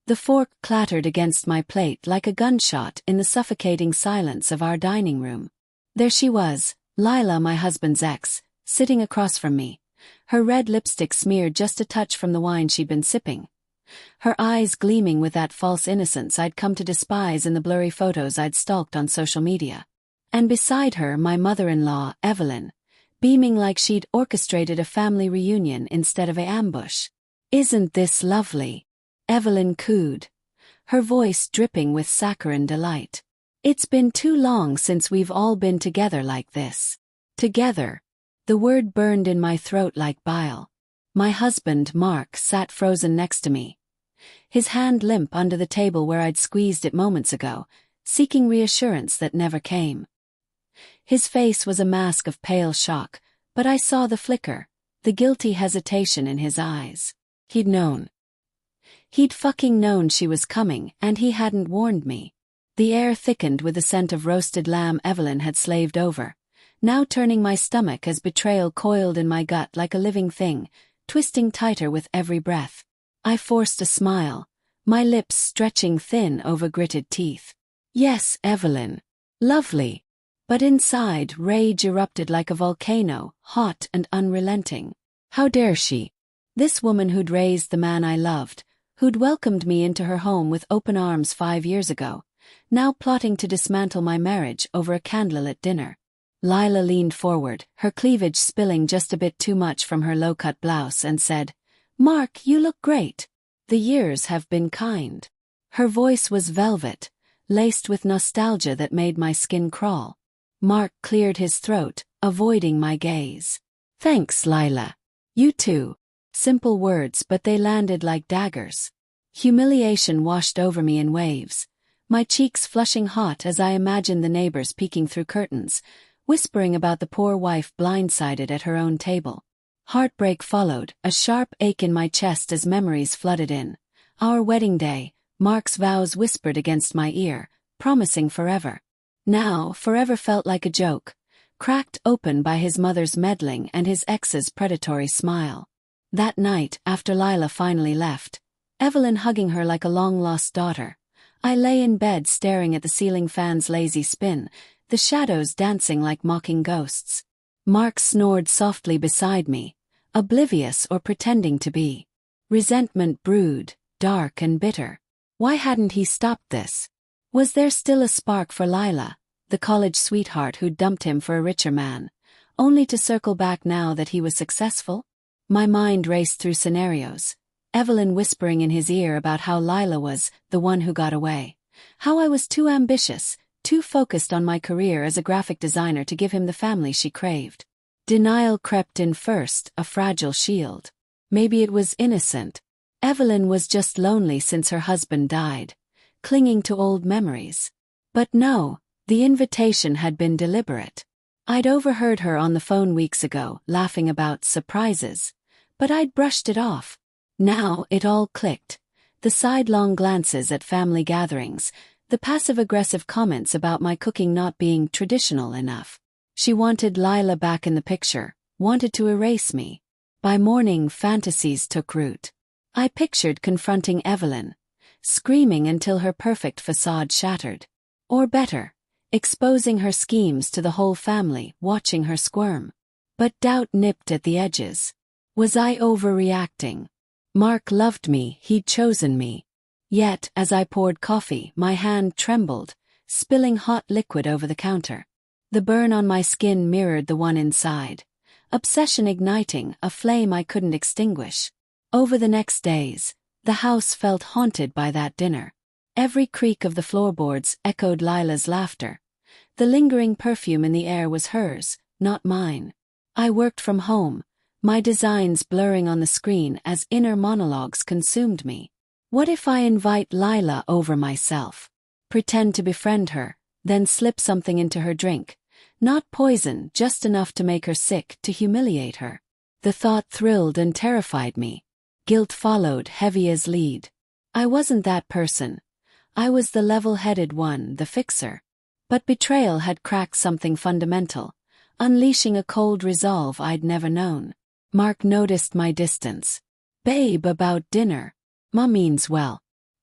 The fork clattered against my plate like a gunshot in the suffocating silence of our dining room. There she was, Lila, my husband's ex, sitting across from me, her red lipstick smeared just a touch from the wine she'd been sipping. Her eyes gleaming with that false innocence I'd come to despise in the blurry photos I'd stalked on social media. And beside her, my mother-in-law, Evelyn, beaming like she'd orchestrated a family reunion instead of an ambush. "Isn't this lovely?" Evelyn cooed, her voice dripping with saccharine delight. "It's been too long since we've all been together like this." Together. The word burned in my throat like bile. My husband, Mark, sat frozen next to me, his hand limp under the table where I'd squeezed it moments ago, seeking reassurance that never came. His face was a mask of pale shock, but I saw the flicker, the guilty hesitation in his eyes. He'd known. He'd fucking known she was coming, and he hadn't warned me. The air thickened with the scent of roasted lamb Evelyn had slaved over, now turning my stomach as betrayal coiled in my gut like a living thing, twisting tighter with every breath. I forced a smile, my lips stretching thin over gritted teeth. "Yes, Evelyn. Lovely." But inside, rage erupted like a volcano, hot and unrelenting. How dare she? This woman who'd raised the man I loved, who'd welcomed me into her home with open arms 5 years ago, now plotting to dismantle my marriage over a candlelit dinner. Lila leaned forward, her cleavage spilling just a bit too much from her low-cut blouse, and said, "Mark, you look great. The years have been kind." Her voice was velvet, laced with nostalgia that made my skin crawl. Mark cleared his throat, avoiding my gaze. "Thanks, Lila. You too." Simple words, but they landed like daggers. Humiliation washed over me in waves, my cheeks flushing hot as I imagined the neighbors peeking through curtains, whispering about the poor wife blindsided at her own table. Heartbreak followed, a sharp ache in my chest as memories flooded in. Our wedding day, Mark's vows whispered against my ear, promising forever. Now, forever felt like a joke, cracked open by his mother's meddling and his ex's predatory smile. That night, after Lila finally left, Evelyn hugging her like a long-lost daughter, I lay in bed staring at the ceiling fan's lazy spin, the shadows dancing like mocking ghosts. Mark snored softly beside me, oblivious or pretending to be. Resentment brewed, dark and bitter. Why hadn't he stopped this? Was there still a spark for Lila, the college sweetheart who'd dumped him for a richer man, only to circle back now that he was successful? My mind raced through scenarios, Evelyn whispering in his ear about how Lila was the one who got away, how I was too ambitious, too focused on my career as a graphic designer to give him the family she craved. Denial crept in first, a fragile shield. Maybe it was innocent. Evelyn was just lonely since her husband died, clinging to old memories. But no, the invitation had been deliberate. I'd overheard her on the phone weeks ago, laughing about surprises, but I'd brushed it off. Now it all clicked. The sidelong glances at family gatherings, the passive-aggressive comments about my cooking not being traditional enough. She wanted Lila back in the picture, wanted to erase me. By morning, fantasies took root. I pictured confronting Evelyn, screaming until her perfect facade shattered. Or better, exposing her schemes to the whole family, watching her squirm. But doubt nipped at the edges. Was I overreacting? Mark loved me, he'd chosen me. Yet, as I poured coffee, my hand trembled, spilling hot liquid over the counter. The burn on my skin mirrored the one inside. Obsession igniting, a flame I couldn't extinguish. Over the next days, the house felt haunted by that dinner. Every creak of the floorboards echoed Lila's laughter. The lingering perfume in the air was hers, not mine. I worked from home, my designs blurring on the screen as inner monologues consumed me. What if I invite Lila over myself? Pretend to befriend her, then slip something into her drink. Not poison, just enough to make her sick, to humiliate her. The thought thrilled and terrified me. Guilt followed, heavy as lead. I wasn't that person. I was the level-headed one, the fixer. But betrayal had cracked something fundamental, unleashing a cold resolve I'd never known. Mark noticed my distance. "Babe, about dinner. Ma means well."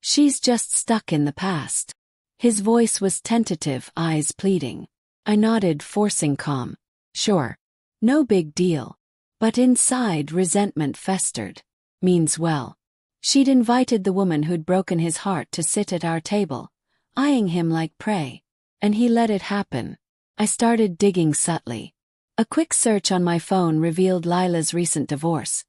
She's just stuck in the past. His voice was tentative, eyes pleading. I nodded, forcing calm. Sure. No big deal. But inside, resentment festered. Means well. She'd invited the woman who'd broken his heart to sit at our table, eyeing him like prey. And he let it happen. I started digging subtly. A quick search on my phone revealed Lila's recent divorce.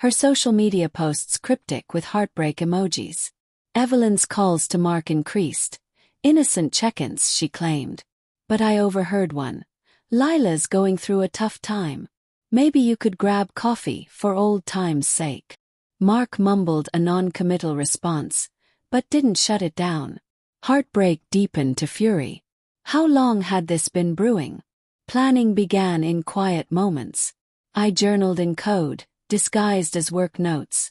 Her social media posts cryptic with heartbreak emojis. Evelyn's calls to Mark increased. Innocent check-ins, she claimed. But I overheard one. Lila's going through a tough time. Maybe you could grab coffee for old time's sake. Mark mumbled a non-committal response, but didn't shut it down. Heartbreak deepened to fury. How long had this been brewing? Planning began in quiet moments. I journaled in code, disguised as work notes.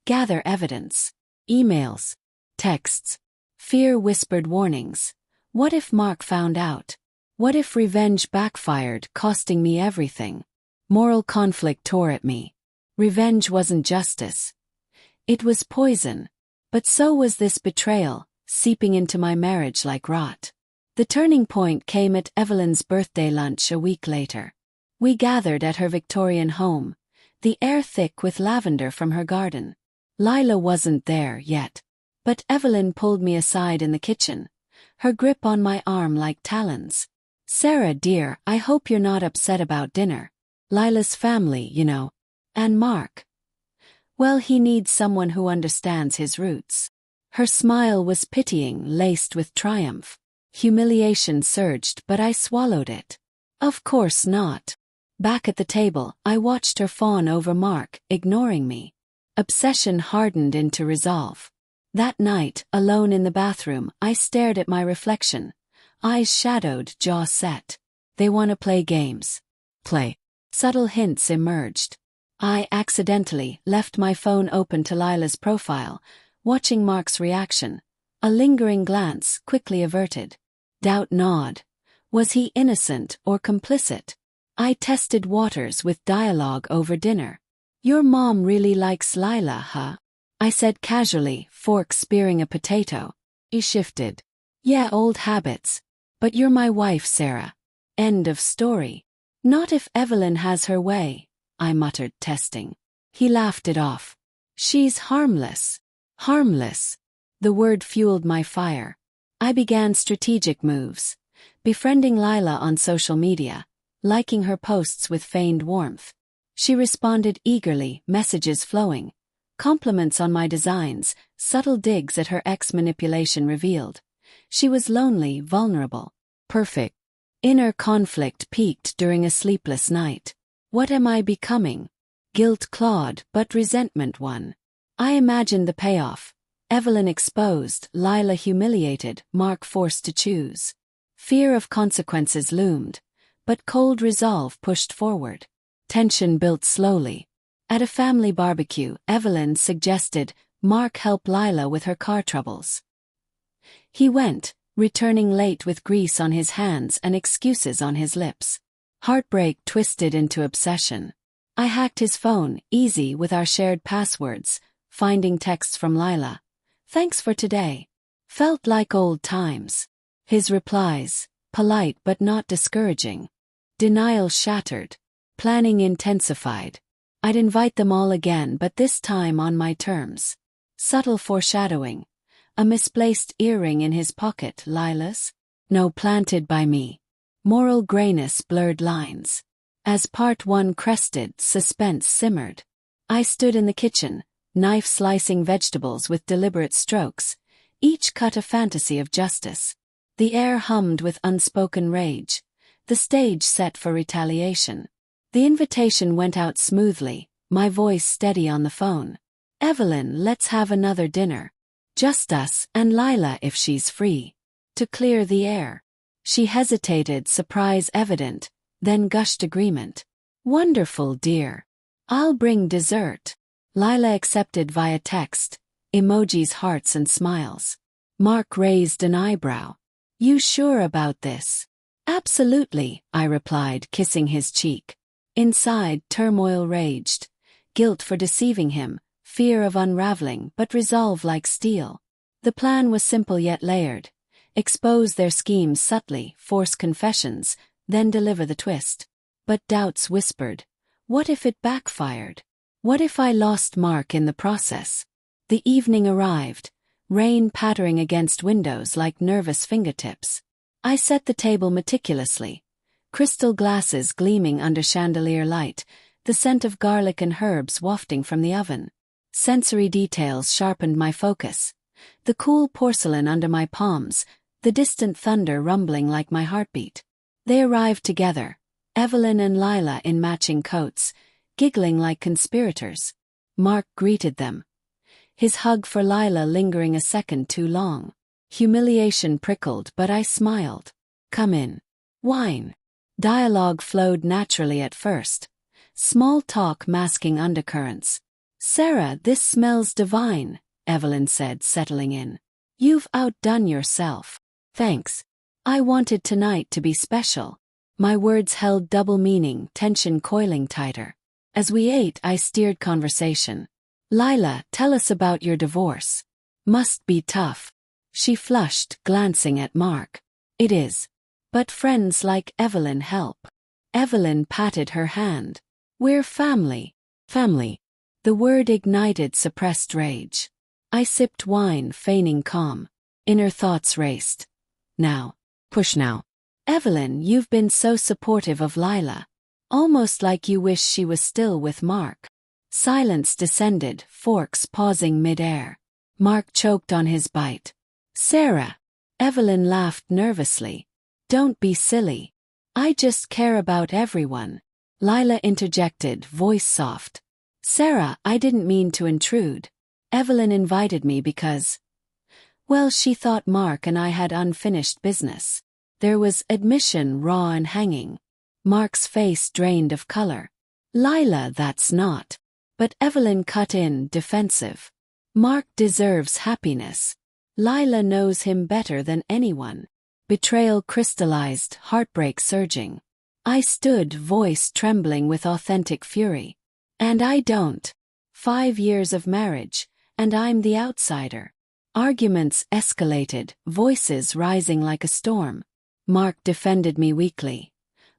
Gather evidence. Emails. Texts. Fear whispered warnings. What if Mark found out? What if revenge backfired, costing me everything? Moral conflict tore at me. Revenge wasn't justice. It was poison. But so was this betrayal, seeping into my marriage like rot. The turning point came at Evelyn's birthday lunch a week later. We gathered at her Victorian home, the air thick with lavender from her garden. Lila wasn't there yet. But Evelyn pulled me aside in the kitchen, her grip on my arm like talons. Sarah, dear, I hope you're not upset about dinner. Lila's family, you know. And Mark. Well, he needs someone who understands his roots. Her smile was pitying, laced with triumph. Humiliation surged, but I swallowed it. Of course not. Back at the table, I watched her fawn over Mark, ignoring me. Obsession hardened into resolve. That night, alone in the bathroom, I stared at my reflection. Eyes shadowed, jaw set. They want to play games. Play. Subtle hints emerged. I accidentally left my phone open to Lila's profile, watching Mark's reaction. A lingering glance, quickly averted. Doubt gnawed. Was he innocent or complicit? I tested waters with dialogue over dinner. Your mom really likes Lila, huh? I said casually, fork spearing a potato. He shifted. Yeah, old habits. But you're my wife, Sarah. End of story. Not if Evelyn has her way, I muttered, testing. He laughed it off. She's harmless. Harmless. The word fueled my fire. I began strategic moves. Befriending Lila on social media, liking her posts with feigned warmth. She responded eagerly, messages flowing. Compliments on my designs, subtle digs at her ex-manipulation revealed. She was lonely, vulnerable. Perfect. Inner conflict peaked during a sleepless night. What am I becoming? Guilt clawed, but resentment won. I imagined the payoff. Evelyn exposed, Lila humiliated, Mark forced to choose. Fear of consequences loomed, but cold resolve pushed forward. Tension built slowly. At a family barbecue, Evelyn suggested Mark help Lila with her car troubles. He went, returning late with grease on his hands and excuses on his lips. Heartbreak twisted into obsession. I hacked his phone, easy with our shared passwords, finding texts from Lila. Thanks for today. Felt like old times. His replies, polite but not discouraging. Denial shattered. Planning intensified. I'd invite them all again, but this time on my terms. Subtle foreshadowing. A misplaced earring in his pocket, Lila's? No, planted by me. Moral grayness blurred lines. As part one crested, suspense simmered. I stood in the kitchen, knife slicing vegetables with deliberate strokes, each cut a fantasy of justice. The air hummed with unspoken rage, the stage set for retaliation. The invitation went out smoothly, my voice steady on the phone. Evelyn, let's have another dinner. Just us and Lila if she's free. To clear the air. She hesitated, surprise evident, then gushed agreement. Wonderful, dear. I'll bring dessert. Lila accepted via text, emojis, hearts and smiles. Mark raised an eyebrow. You sure about this? Absolutely, I replied, kissing his cheek. Inside, turmoil raged. Guilt for deceiving him, fear of unraveling, but resolve like steel. The plan was simple yet layered. Expose their schemes subtly, force confessions, then deliver the twist. But doubts whispered. What if it backfired? What if I lost Mark in the process? The evening arrived, rain pattering against windows like nervous fingertips. I set the table meticulously. Crystal glasses gleaming under chandelier light, the scent of garlic and herbs wafting from the oven. Sensory details sharpened my focus. The cool porcelain under my palms, the distant thunder rumbling like my heartbeat. They arrived together, Evelyn and Lila in matching coats, giggling like conspirators. Mark greeted them, his hug for Lila lingering a second too long. Humiliation prickled, but I smiled. Come in. Wine. Dialogue flowed naturally at first, small talk masking undercurrents. Sarah, this smells divine, Evelyn said, settling in. You've outdone yourself. Thanks. I wanted tonight to be special. My words held double meaning, tension coiling tighter. As we ate, I steered conversation. Lila, tell us about your divorce. Must be tough. She flushed, glancing at Mark. It is. But friends like Evelyn help. Evelyn patted her hand. We're family. Family. The word ignited suppressed rage. I sipped wine, feigning calm. Inner thoughts raced. Now. Push now. Evelyn, you've been so supportive of Lila. Almost like you wish she was still with Mark. Silence descended, forks pausing mid-air. Mark choked on his bite. Sarah. Evelyn laughed nervously. Don't be silly. I just care about everyone. Lila interjected, voice soft. Sarah, I didn't mean to intrude. Evelyn invited me because, well, she thought Mark and I had unfinished business. There was admission raw and hanging. Mark's face drained of color. Lila, that's not. But Evelyn cut in, defensive. Mark deserves happiness. Lila knows him better than anyone. Betrayal crystallized, heartbreak surging. I stood, voice trembling with authentic fury. And I don't. 5 years of marriage, and I'm the outsider. Arguments escalated, voices rising like a storm. Mark defended me weakly.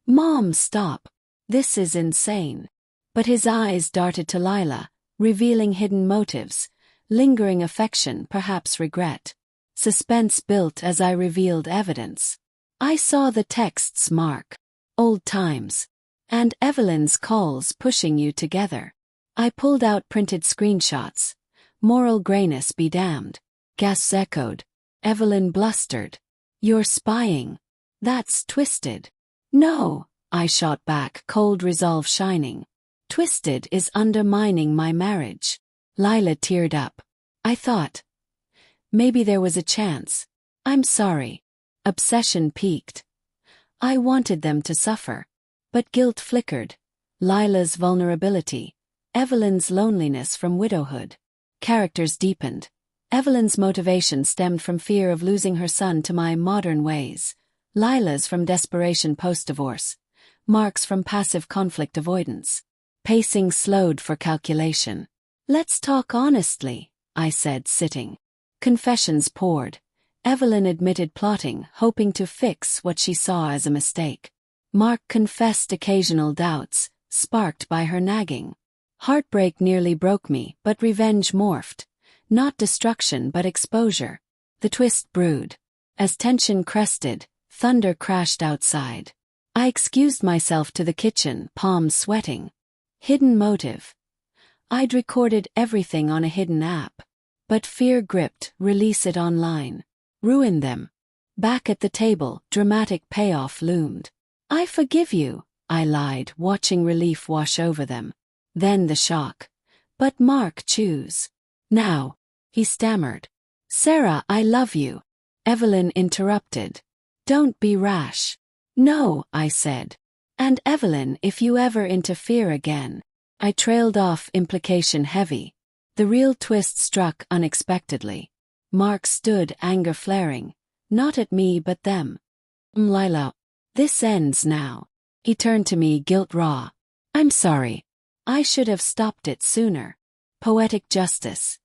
Mom, stop. This is insane. But his eyes darted to Lila, revealing hidden motives, lingering affection, perhaps regret. Suspense built as I revealed evidence. I saw the texts, Mark. Old times. And Evelyn's calls pushing you together. I pulled out printed screenshots. Moral grayness be damned. Gasps echoed. Evelyn blustered. You're spying. That's twisted. No, I shot back, cold resolve shining. Twisted is undermining my marriage. Lila teared up. I thought. Maybe there was a chance. I'm sorry. Obsession peaked. I wanted them to suffer. But guilt flickered. Lila's vulnerability. Evelyn's loneliness from widowhood. Characters deepened. Evelyn's motivation stemmed from fear of losing her son to my modern ways. Lila's from desperation post-divorce. Mark's from passive conflict avoidance. Pacing slowed for calculation. Let's talk honestly, I said, sitting. Confessions poured. Evelyn admitted plotting, hoping to fix what she saw as a mistake. Mark confessed occasional doubts, sparked by her nagging. Heartbreak nearly broke me, but revenge morphed. Not destruction but exposure. The twist brewed. As tension crested, thunder crashed outside. I excused myself to the kitchen, palms sweating. Hidden motive. I'd recorded everything on a hidden app. But fear gripped, release it online. Ruin them. Back at the table, dramatic payoff loomed. I forgive you, I lied, watching relief wash over them. Then the shock. But Mark, choose. Now, he stammered. Sarah, I love you. Evelyn interrupted. Don't be rash. No, I said. And Evelyn, if you ever interfere again. I trailed off, implication heavy. The real twist struck unexpectedly. Mark stood, anger flaring. Not at me but them. Lila. This ends now. He turned to me, guilt raw. I'm sorry. I should have stopped it sooner. Poetic justice.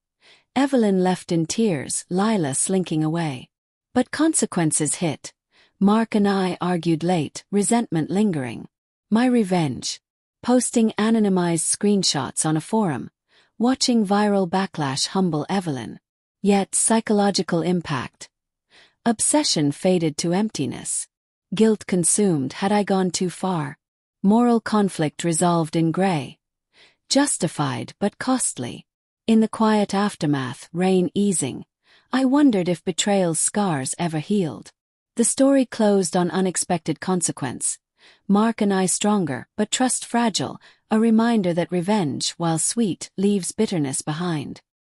Evelyn left in tears, Lila slinking away. But consequences hit. Mark and I argued late, resentment lingering. My revenge. Posting anonymized screenshots on a forum. Watching viral backlash humble Evelyn. Yet psychological impact. Obsession faded to emptiness. Guilt consumed had I gone too far. Moral conflict resolved in gray. Justified but costly. In the quiet aftermath, rain easing, I wondered if betrayal's scars ever healed. The story closed on unexpected consequence. Mark and I stronger, but trust fragile, a reminder that revenge, while sweet, leaves bitterness behind.